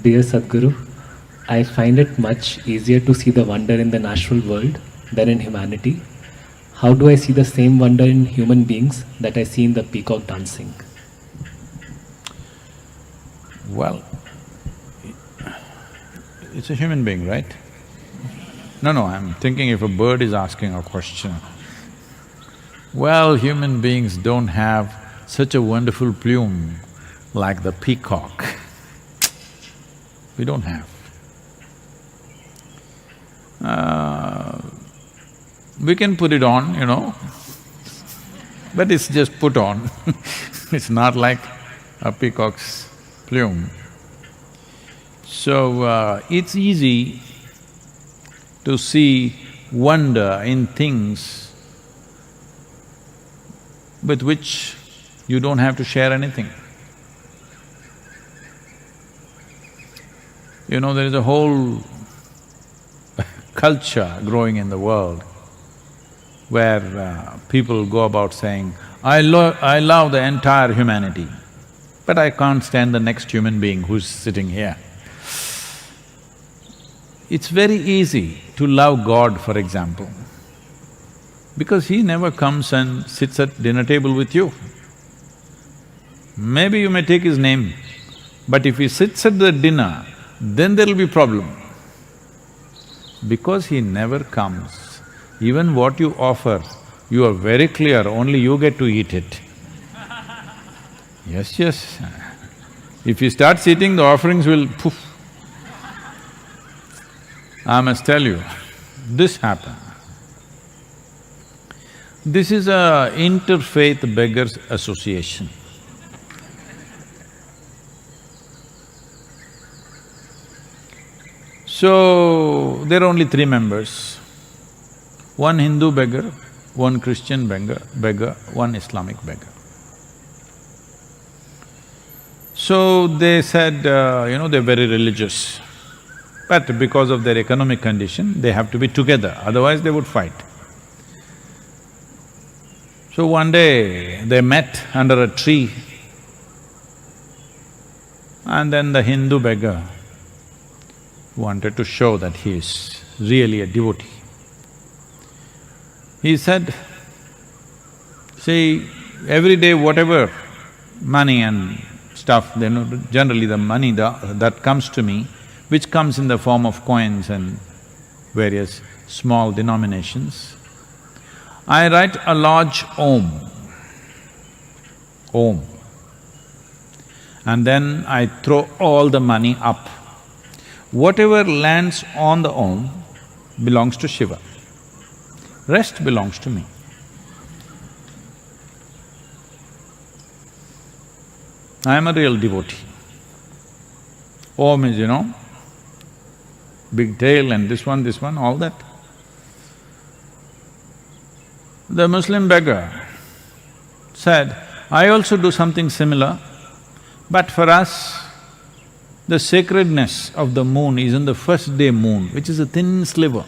Dear Sadhguru, I find it much easier to see the wonder in the natural world than in humanity. How do I see the same wonder in human beings that I see in the peacock dancing? Well, it's a human being, right? No, I'm thinking if a bird is asking a question. Well, human beings don't have such a wonderful plume like the peacock. We don't have. We can put it on, but it's just put on. It's not like a peacock's plume. So, it's easy to see wonder in things with which you don't have to share anything. There is a whole culture growing in the world where people go about saying, I love the entire humanity, but I can't stand the next human being who's sitting here. It's very easy to love God, for example, because He never comes and sits at dinner table with you. Maybe you may take His name, but if He sits at the dinner, then there'll be problem. Because He never comes, even what you offer, you are very clear, only you get to eat it. Yes. If you start eating, the offerings will poof. I must tell you, this happened. This is a interfaith beggars association. So, there are only three members, one Hindu beggar, one Christian beggar, one Islamic beggar. So, they said, they're very religious, but because of their economic condition, they have to be together, otherwise they would fight. So one day, they met under a tree, and then the Hindu beggar wanted to show that he is really a devotee. He said, see, every day whatever money and stuff, generally the money that comes to me, which comes in the form of coins and various small denominations, I write a large Om, and then I throw all the money up. Whatever lands on the Om belongs to Shiva, rest belongs to me. I am a real devotee. Om is, big tail and this one, all that. The Muslim beggar said, I also do something similar, but for us, the sacredness of the moon is in the first day moon, which is a thin sliver.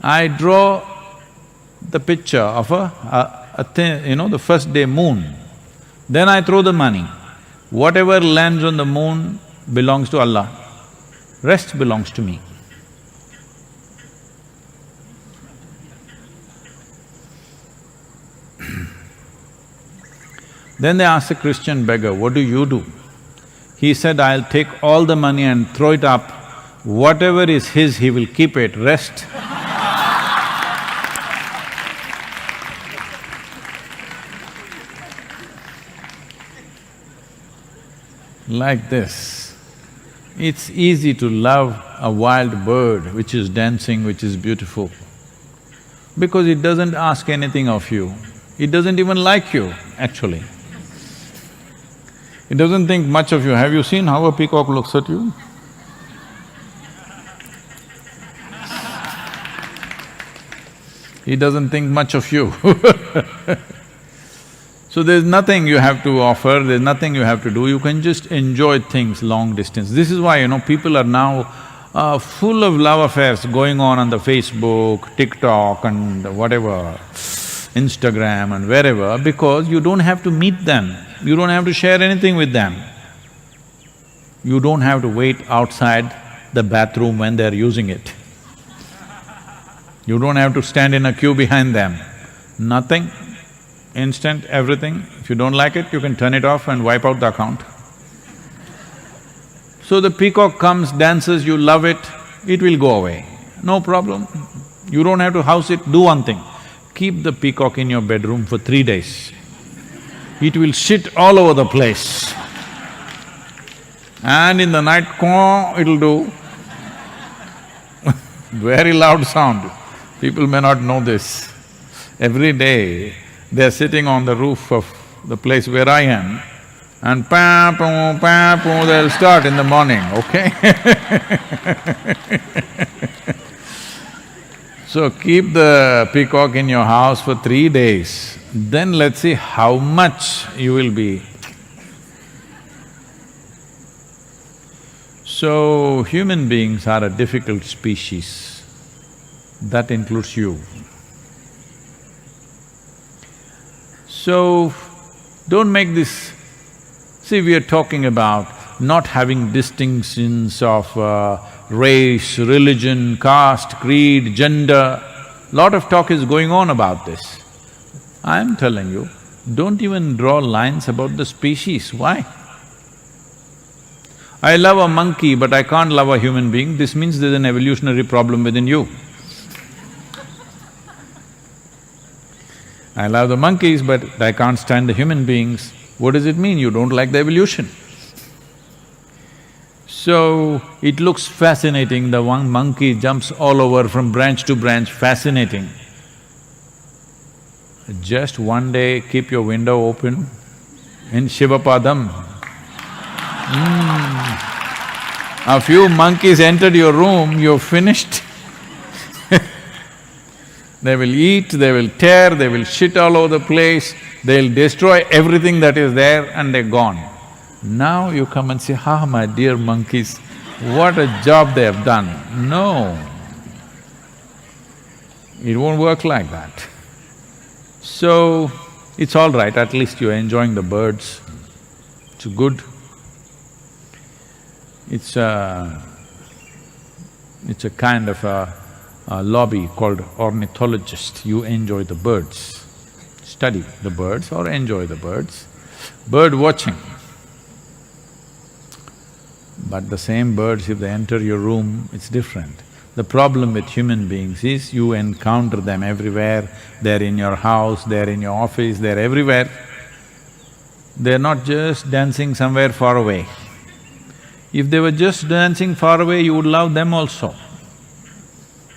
I draw the picture of a thin, the first day moon, then I throw the money. Whatever lands on the moon belongs to Allah, rest belongs to me. Then they asked a Christian beggar, what do you do? He said, I'll take all the money and throw it up. Whatever is his, he will keep it, rest. Like this, it's easy to love a wild bird which is dancing, which is beautiful, because it doesn't ask anything of you. It doesn't even like you, actually. It doesn't think much of you. Have you seen how a peacock looks at you? He doesn't think much of you. So there's nothing you have to offer, there's nothing you have to do, you can just enjoy things long distance. This is why, people are now full of love affairs going on the Facebook, TikTok and whatever, Instagram and wherever, because you don't have to meet them, you don't have to share anything with them. You don't have to wait outside the bathroom when they're using it. You don't have to stand in a queue behind them. Nothing, instant, everything. If you don't like it, you can turn it off and wipe out the account. So the peacock comes, dances, you love it, it will go away, no problem. You don't have to house it, do one thing, keep the peacock in your bedroom for 3 days. It will shit all over the place. And in the night, caw, it'll do. Very loud sound. People may not know this. Every day, they're sitting on the roof of the place where I am, and pa-poo, they'll start in the morning, okay? So keep the peacock in your house for 3 days, then let's see how much you will be. So, human beings are a difficult species. That includes you. So, don't make this… See, we are talking about not having distinctions of race, religion, caste, creed, gender. Lot of talk is going on about this. I am telling you, don't even draw lines about the species. Why? I love a monkey, but I can't love a human being. This means there's an evolutionary problem within you. I love the monkeys, but I can't stand the human beings. What does it mean? You don't like the evolution. So, it looks fascinating, the one monkey jumps all over from branch to branch, fascinating. Just one day, keep your window open in Shivapadam. A few monkeys entered your room, you're finished. They will eat, they will tear, they will shit all over the place, they'll destroy everything that is there and they're gone. Now you come and say, ah, my dear monkeys, what a job they have done. No, it won't work like that. So, it's all right, at least you're enjoying the birds, it's good. It's a kind of a lobby called ornithologist. You enjoy the birds, study the birds or enjoy the birds. Bird watching. But the same birds, if they enter your room, it's different. The problem with human beings is you encounter them everywhere, they're in your house, they're in your office, they're everywhere. They're not just dancing somewhere far away. If they were just dancing far away, you would love them also.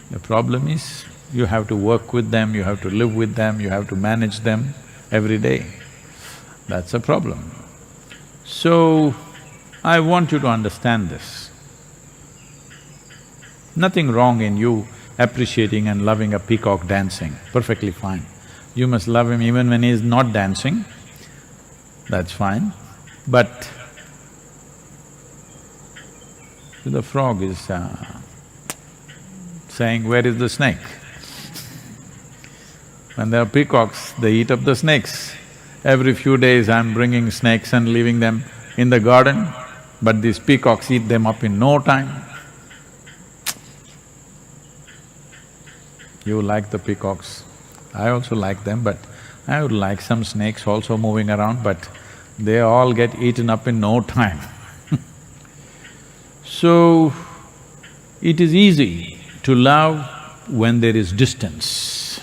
The problem is, you have to work with them, you have to live with them, you have to manage them every day. That's a problem. So, I want you to understand this. Nothing wrong in you appreciating and loving a peacock dancing, perfectly fine. You must love him even when he is not dancing, that's fine. But the frog is saying, where is the snake? When there are peacocks, they eat up the snakes. Every few days I'm bringing snakes and leaving them in the garden, but these peacocks eat them up in no time. You like the peacocks, I also like them, but I would like some snakes also moving around, but they all get eaten up in no time. So, it is easy to love when there is distance.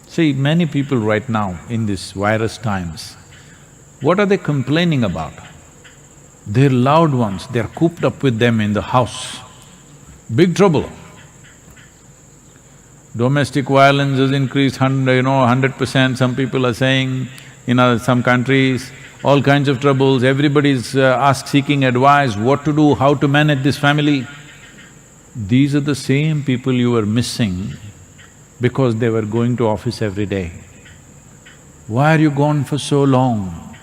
See, many people right now in these virus times, what are they complaining about? Their loved ones, they're cooped up with them in the house. Big trouble. Domestic violence has increased 100%, some people are saying, in some countries, all kinds of troubles, everybody's seeking advice, what to do, how to manage this family. These are the same people you were missing because they were going to office every day. Why are you gone for so long?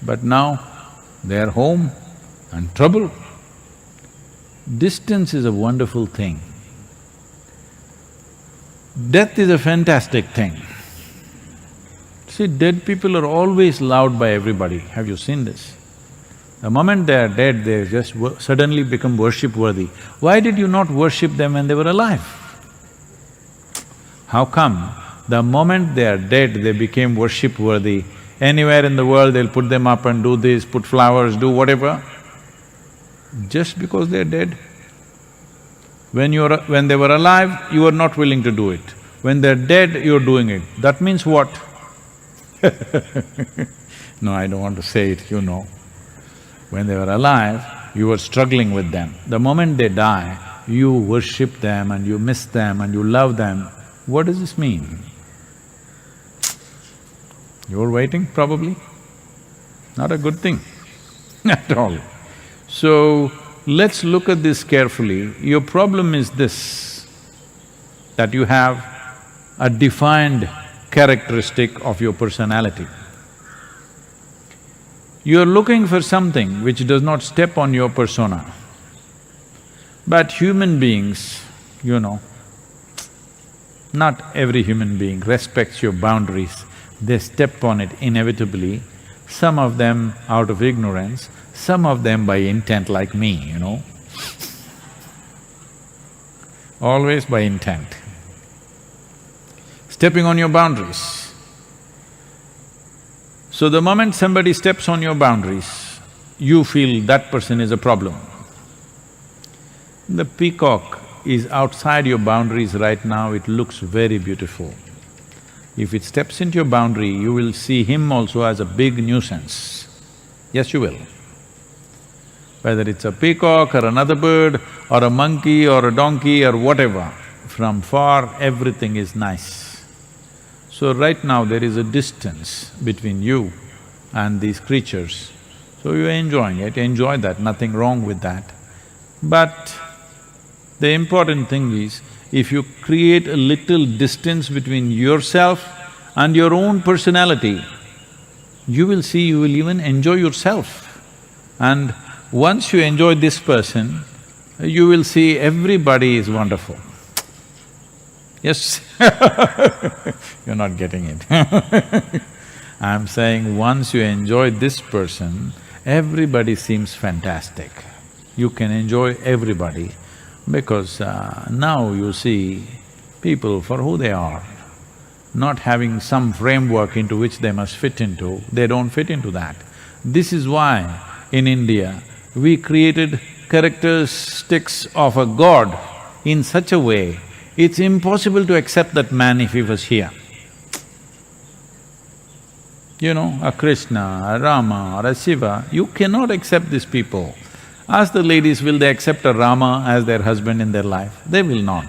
But now, they're home and trouble. Distance is a wonderful thing. Death is a fantastic thing. See, dead people are always loved by everybody. Have you seen this? The moment they are dead, they just suddenly become worship-worthy. Why did you not worship them when they were alive? How come the moment they are dead, they became worship-worthy? Anywhere in the world, they'll put them up and do this, put flowers, do whatever. Just because they're dead. When they were alive, you were not willing to do it. When they're dead, you're doing it. That means what? No, I don't want to say it, you know. When they were alive, you were struggling with them. The moment they die, you worship them and you miss them and you love them. What does this mean? You're waiting, probably? Not a good thing at all. So, let's look at this carefully. Your problem is this, that you have a defined characteristic of your personality. You're looking for something which does not step on your persona. But human beings, you know, not every human being respects your boundaries. They step on it inevitably, some of them out of ignorance, some of them by intent like me, you know. Always by intent. Stepping on your boundaries. So the moment somebody steps on your boundaries, you feel that person is a problem. The peacock is outside your boundaries right now, it looks very beautiful. If it steps into your boundary, you will see him also as a big nuisance. Yes, you will. Whether it's a peacock or another bird or a monkey or a donkey or whatever, from far everything is nice. So right now there is a distance between you and these creatures. So you're enjoying it, enjoy that, nothing wrong with that. But the important thing is, if you create a little distance between yourself and your own personality, you will see you will even enjoy yourself. And once you enjoy this person, you will see everybody is wonderful. Yes? You're not getting it. I'm saying once you enjoy this person, everybody seems fantastic. You can enjoy everybody because now you see people for who they are, not having some framework into which they must fit into, they don't fit into that. This is why in India, we created characteristics of a god in such a way, it's impossible to accept that man if he was here. You know, a Krishna, a Rama or a Shiva, you cannot accept these people. Ask the ladies, will they accept a Rama as their husband in their life? They will not.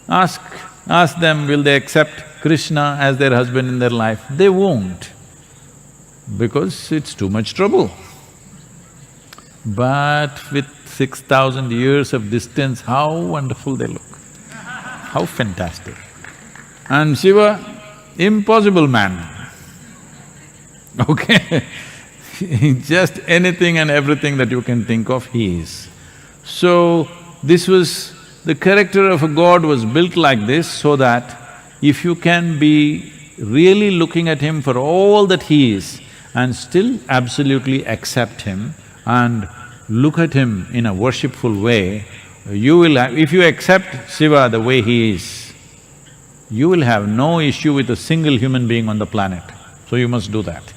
Ask them, will they accept Krishna as their husband in their life? They won't, because it's too much trouble. But with 6,000 years of distance, how wonderful they look, how fantastic. And Shiva, impossible man, okay? Just anything and everything that you can think of, he is. So, the character of a god was built like this so that if you can be really looking at him for all that he is and still absolutely accept him and look at him in a worshipful way, you will if you accept Shiva the way he is, you will have no issue with a single human being on the planet. So you must do that.